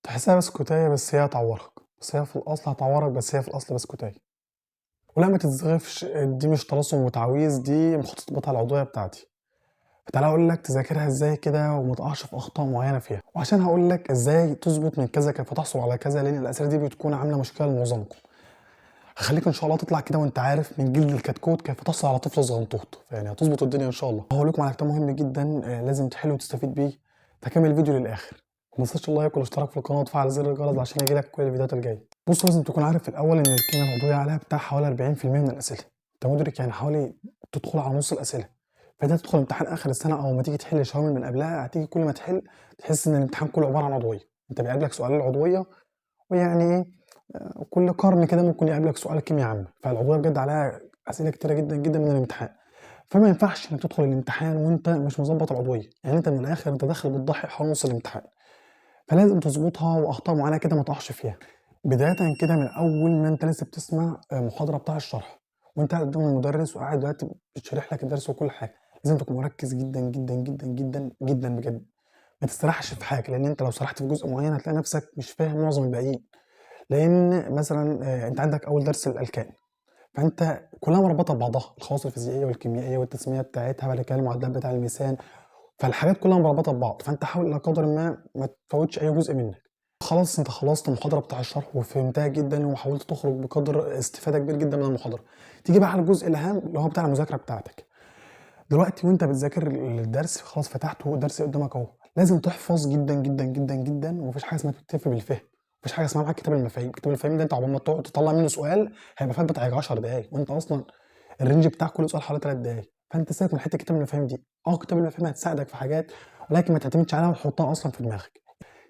تحسها بسكوتية بس هي هتعورك، بس هي في الأصل هتعورك، بس هي في الأصل بسكوتية. ولا ما تتزغفش، دي مش طلاسم وتعويذ، دي مخططاتها العضوية بتاعتي. فتعالى أقول لك تذاكرها إزاي كده وما تقعش في أخطاء معينة فيها، وعشان هقول لك إزاي تظبط من كذا كيف تحصل على كذا، لأن الأسئلة دي بتكون عاملة مشكلة لمعظمكم. هخليك إن شاء الله تطلع كده وأنت عارف من جلد الكتكوت كيف تحصل على طفل صغنطوط، يعني هتظبط الدنيا إن شاء الله. هقول لكم على كتاب مهم جدا لازم تحله وتستفيد بيه، فكمل الفيديو للآخر. ما تنساش اللايك والاشتراك في القناه وتفعل زر الجرس عشان يجيلك كل الفيديوهات الجايه. بص، لازم تكون عارف في الاول ان الكيمياء العضويه عليها بتاع حوالي 40% من الاسئله. انت مدرك؟ يعني حوالي تدخل على نص الاسئله. فانت تدخل امتحان اخر السنه او ما تيجي تحل شوامل من قبلها، هتيجي كل ما تحل تحس ان الامتحان كله عباره عن عضويه. انت بيقابلك سؤال العضويه، ويعني ايه، كل قرن كده ممكن يقابلك سؤال كيمياء عامه. فالعضويه بجد عليها اسئله كتيره جدا جدا من الامتحان. فما ينفعش انك تدخل الامتحان وانت مش مظبط العضويه. يعني انت من الاخر انت داخل بتضحي حوالي نص الامتحان، فلازم تظبطها واخطاء معينه كده ما تقعش فيها. بدايه كده من اول ما انت لسه بتسمع محاضره بتاع الشرح، وانت قاعد قدام المدرس وقاعد دلوقتي بتشرح لك الدرس وكل حاجه، لازم تكون مركز جدا جدا جدا جدا جدا بجد. ما تسرحش في حاجه، لان انت لو سرحت في جزء معين هتلاقي نفسك مش فاهم معظم الباقيين. لان مثلا انت عندك اول درس الالكان، فانت كلها مربوطه ببعضها، الخواص الفيزيائيه والكيميائيه والتسميه بتاعتها، بعد كده المعادلات بتاع الميزان. فالحاجات كلها مربوطه ببعض، فانت حاول الى قدر ما تفوتش اي جزء منك. خلاص انت خلصت المحاضره بتاع الشرح وفهمتها جدا وحاولت تخرج بقدر استفاده كبير جدا من المحاضره. تيجي بقى على الجزء الاهم اللي هو بتاع المذاكره بتاعتك. دلوقتي وانت بتذاكر الدرس، خلاص فتحته الدرس قدامك اهو، لازم تحفظ جدا جدا جدا جدا، ومفيش حاجه اسمها تكتفي بالفهم. مفيش حاجه اسمها معاك كتاب المفاهيم. كتاب المفاهيم ده انت عقبال ما تقعد تطلع منه سؤال هيبقى فات بتاع 10 دقايق، وانت اصلا الرينج بتاع كل سؤال حوالي 3 دقايق. فانت سيبك من حته كتاب المفاهيم دي. كتاب المفاهيم هتساعدك في حاجات، ولكن ما تعتمدش عليها وتحطها اصلا في دماغك.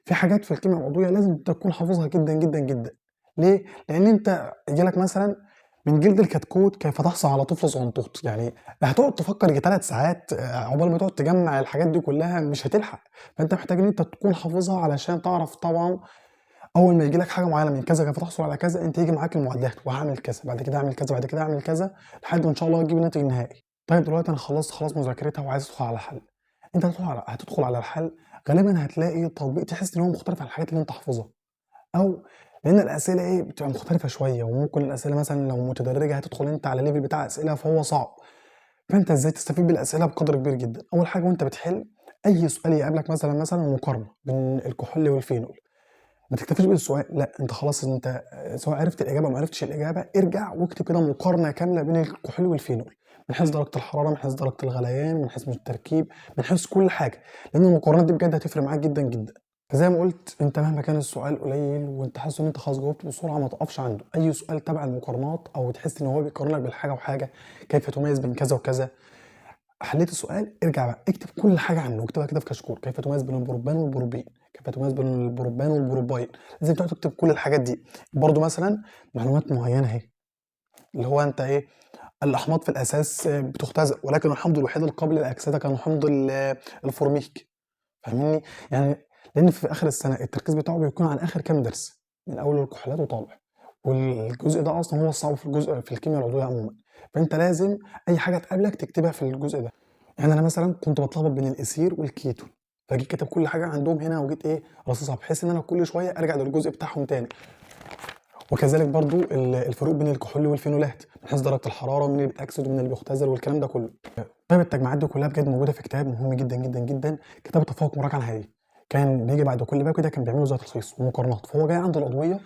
في حاجات في الكيمياء العضويه لازم تكون حافظها جدا جدا جدا. ليه؟ لان انت يجيلك مثلا من جلد الكتكوت كيف تحصل على طفل صغنطوط، يعني هتقعد تفكر يجي 3 ساعات عقبال ما تقعد تجمع الحاجات دي كلها، مش هتلحق. فانت محتاج ان انت تكون حافظها علشان تعرف طبعا اول ما يجي لك حاجه معينه من كذا كيف تحصل على كذا، انت يجي معاك المعادلات وهعمل كذا بعد كده اعمل كذا بعد كده اعمل كذا لحد ما ان شاء الله تجيب الناتج النهائي. طيب دلوقتي انا خلصت خلاص مذاكرتها وعايز ادخل على الحل. انت هتدخل على الحل، غالبا هتلاقي تطبيق تحس ان هو مختلف عن الحاجات اللي انت حافظها، او لان الاسئله بتبقى مختلفه شويه، وممكن الاسئله مثلا لو متدرجه هتدخل انت على ليفل بتاع اسئله فهو صعب. فانت ازاي تستفيد بالاسئله بقدر كبير جدا؟ اول حاجه وانت بتحل اي سؤال يقابلك، مثلا مقارنه بين الكحول والفينول، ما تكتفيش بالسؤال، لا انت خلاص انت سواء عرفت الاجابه او ما عرفتش الاجابه، ارجع واكتب كده مقارنه كامله بين الكحول والفينول، من حيث درجه الحراره، من حيث درجه الغليان، من حيث التركيب، من حيث كل حاجه، لان المقارنات دي بجد هتفرق معاك جدا جدا. فزي ما قلت، انت مهما كان السؤال قليل وانت حاسس ان انت خلاص جاوبت بسرعه، ما تقفش عنده. اي سؤال تبع المقارنات او تحس ان هو بيقارن لك بالحاجه وحاجه، كيف تميز بين كذا وكذا، حليت السؤال ارجع بقى اكتب كل حاجه عنه، اكتبها كده في كشكول. كيف تميز بين البروبان والبروبين، كيف تميز بين البروبان والبروباين، لازم تقعد تكتب كل الحاجات دي. برضو مثلا معلومات معينه اهي، اللي هو انت الاحماض في الاساس بتختزل، ولكن الحمض الوحيد القابل للاكسده كان الحمض الفورميك. فاهمني؟ يعني لان في اخر السنه التركيز بتاعه بيكون على اخر كام درس، من اول الكحولات وطالع، والجزء ده اصلا هو الصعب في الجزء في الكيمياء العضويه عموما. فانت لازم اي حاجه تقابلك تكتبها في الجزء ده. يعني انا مثلا كنت بتلخبط بين الاسير والكيتون، فجيت كاتب كل حاجه عندهم هنا، وجيت رصصها بحيث ان انا كل شويه ارجع للجزء بتاعهم تاني. وكذلك برضو الفروق بين الكحول والفينولات، من حيث درجه الحراره، ومين اللي بيتاكسد ومين اللي بيختزل والكلام ده كله. طيب التجمعات دي كلها بجد موجوده في كتاب مهم جدا جدا جدا، كتاب التفوق مراجعه نهائيه. كان بيجي بعد كل باب كده كان بيعملوا زي تلخيص ومقارنات، فهو جاي عند العضويه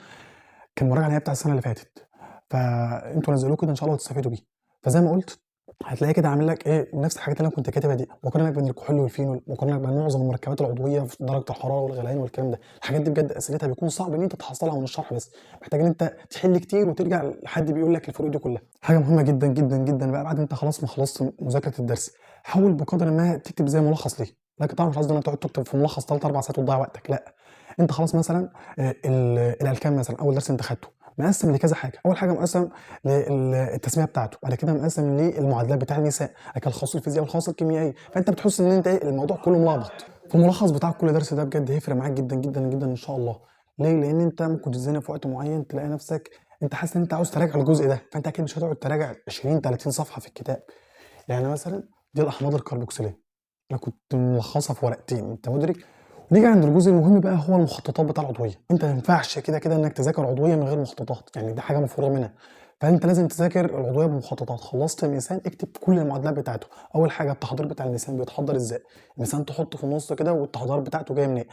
كان مراجعه نهائيه بتاع السنه اللي فاتت. فانتوا نزلوه كده ان شاء الله وتستفيدوا بيه. فزي ما قلت، هتلاقي كده عامل لك نفس الحاجات اللي انا كنت كاتبها دي، مقارنه بين الكحول والفينول، مقارنه بين معظم المركبات العضويه في درجه الحراره والغليان والكلام ده. الحاجات دي بجد اسئلتها بيكون صعب ان انت تحصلها من الشرح بس، محتاج ان انت تحل كتير وترجع لحد بيقول لك الفروق دي كلها. حاجه مهمه جدا جدا جدا بقى، بعد انت خلاص ما خلصت مذاكره الدرس، حاول بقدر ما تكتب زي ملخص ليه. لكن طبعا مش قصدي انك تقعد تكتب في ملخص 3 4 ساعات وتضيع وقتك، لا. انت خلاص مثلا الالكان مثلا اول درس انت خدته مقسم لكذا حاجه. اول حاجه مقسم للتسميه بتاعته، بعد كده مقسم للمعادلات بتاع النساء، بعد كده الخواص الفيزيائيه والخواص الكيميائيه. فانت بتحس ان انت الموضوع كله ملخبط. في الملخص بتاع كل درس ده بجد هيفرق معاك جدا جدا جدا ان شاء الله. ليه؟ لان انت ممكن تتزنق في وقت معين تلاقي نفسك انت حاسس ان انت عاوز تراجع الجزء ده، فانت اكيد مش هتقعد تراجع 20 30 صفحه في الكتاب. يعني مثلا دي الاحماض الكربوكسيليه، انا كنت ملخصها في ورقتين، انت مدرك؟ نيجي عند الجزء المهم بقى هو المخططات بتاع العضويه. انت ما ينفعش كده انك تذاكر عضويه من غير مخططات، يعني دي حاجه مفروغ منها. فانت لازم تذاكر العضويه بمخططات. خلصت الميزان اكتب كل المعادلات بتاعته. اول حاجه التحضير بتاع الميزان بيتحضر ازاي، الميزان تحطه في النص كده والتحضير بتاعته جايه منين،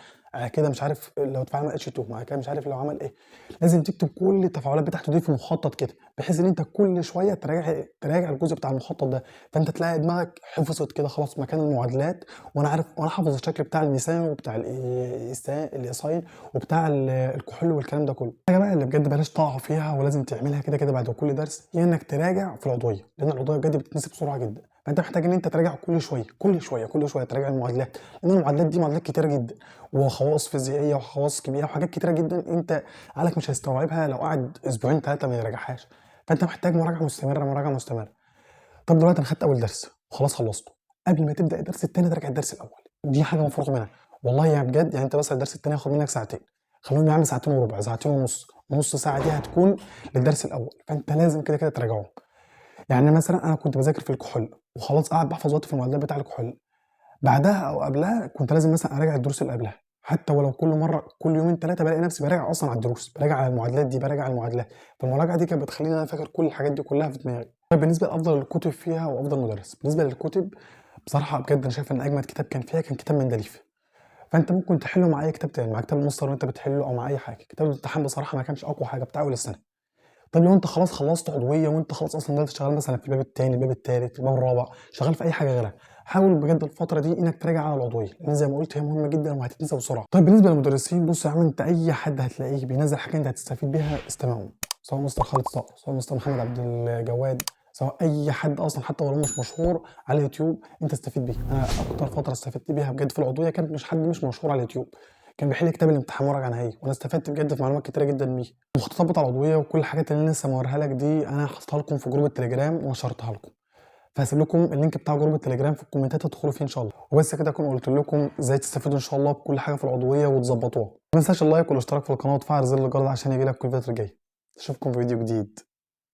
كده مش عارف لو اتفاعل مع اتش 2 مع كده مش عارف لو عمل ايه. لازم تكتب كل التفاعلات بتاعته دي في مخطط كده، بحيث ان انت كل شويه تراجع الجزء بتاع المخطط ده. فانت تلاقي دماغك حفظت كده خلاص مكان المعادلات، وانا عارف وانا حافظ الشكل بتاع الميزان وبتاع الايساين وبتاع الكحول والكلام ده كله. الحاجه بقى اللي بجد بلاش تقع فيها ولازم تعملها كده بعد كل درس، هي انك تراجع في العضويه، لان العضويه بجد بتتنسي بسرعه جدا. فانت محتاج ان انت تراجع كل شويه تراجع المعادلات، لان المعادلات دي معادلات كتيره جدا وخواص فيزيائيه وخواص كيميائيه وحاجات كتيره جدا، انت عقلك مش هيستوعبها لو قعد اسبوعين ثلاثه ما يراجعهاش. فانت محتاج مراجعه مستمره مراجعه مستمره. طب دلوقتي انا خدت اول درس وخلاص خلصته، قبل ما تبدا الدرس الثاني تراجع الدرس الاول. دي حاجه مفروغ منها والله يعني بجد. يعني انت بس الدرس الثاني هياخد منك ساعتين، خليهم يا عم ساعتين وربع ساعتين ونص، نص ساعه دي هتكون للدرس الاول. فانت لازم كده تراجعهم. يعني مثلا انا كنت بذاكر في الكحول وخلاص قاعد بحفظ وقت في المعادلات بتاع الكحول، بعدها او قبلها كنت لازم مثلا اراجع الدروس اللي قبلها، حتى ولو كل مره كل يومين ثلاثه بلاقي نفسي براجع اصلا على الدروس، براجع على المعادلات دي، براجع على المعادلات. فالمراجعه دي كانت بتخليني انا فاكر كل الحاجات دي كلها في دماغي. طيب بالنسبه لافضل الكتب فيها وافضل مدرس، بالنسبه للكتب بصراحه بجد انا شايف ان اجمد كتاب كان فيها كان كتاب مندليف. فانت ممكن تحله مع اي كتاب تاني، مع كتاب المستر وانت بتحله او مع اي حاجه. كتاب الامتحان بصراحه ما كانش اقوى حاجه بتاع اول السنه. طب لو انت خلاص خلصت عضويه وانت خلاص اصلا دلوقتي شغال مثلا في الباب الثاني الباب الثالث الباب الرابع، شغال في اي حاجه غيرها، حاول بجد الفتره دي انك تراجع على العضويه، لان زي ما قلت هي مهمه جدا وهتتنسى بسرعه. طيب بالنسبه للمدرسين، بص يا عم انت اي حد هتلاقيه بينزل حاجه انت هتستفيد بيها استمعوا، سواء مستر خالد صقر سواء مستر محمد عبد الجواد سواء اي حد اصلا حتى ولو مش مشهور على اليوتيوب انت استفيد بيه. انا اكتر فتره استفدت بيها بجد في العضويه كانت مش حد مش مشهور على اليوتيوب، كان بيحل كتاب الامتحان مراجعه نهائي، وانا استفدت بجد في معلومات كتيره جدا بيه. المخططات بتاع العضويه وكل الحاجات اللي انا لسه موريها لك دي انا حاططها لكم في جروب التليجرام ونشرتها لكم، فهسيب لكم اللينك بتاع جروب التليجرام في الكومنتات تدخلوا فيه ان شاء الله. وبس كده اكون قلت لكم ازاي تستفيدوا ان شاء الله بكل حاجه في العضويه وتظبطوها. ما تنساش اللايك والاشتراك في القناه وتفعل زر الجرس عشان يجيلك كل فيديو جاي. اشوفكم في فيديو جديد.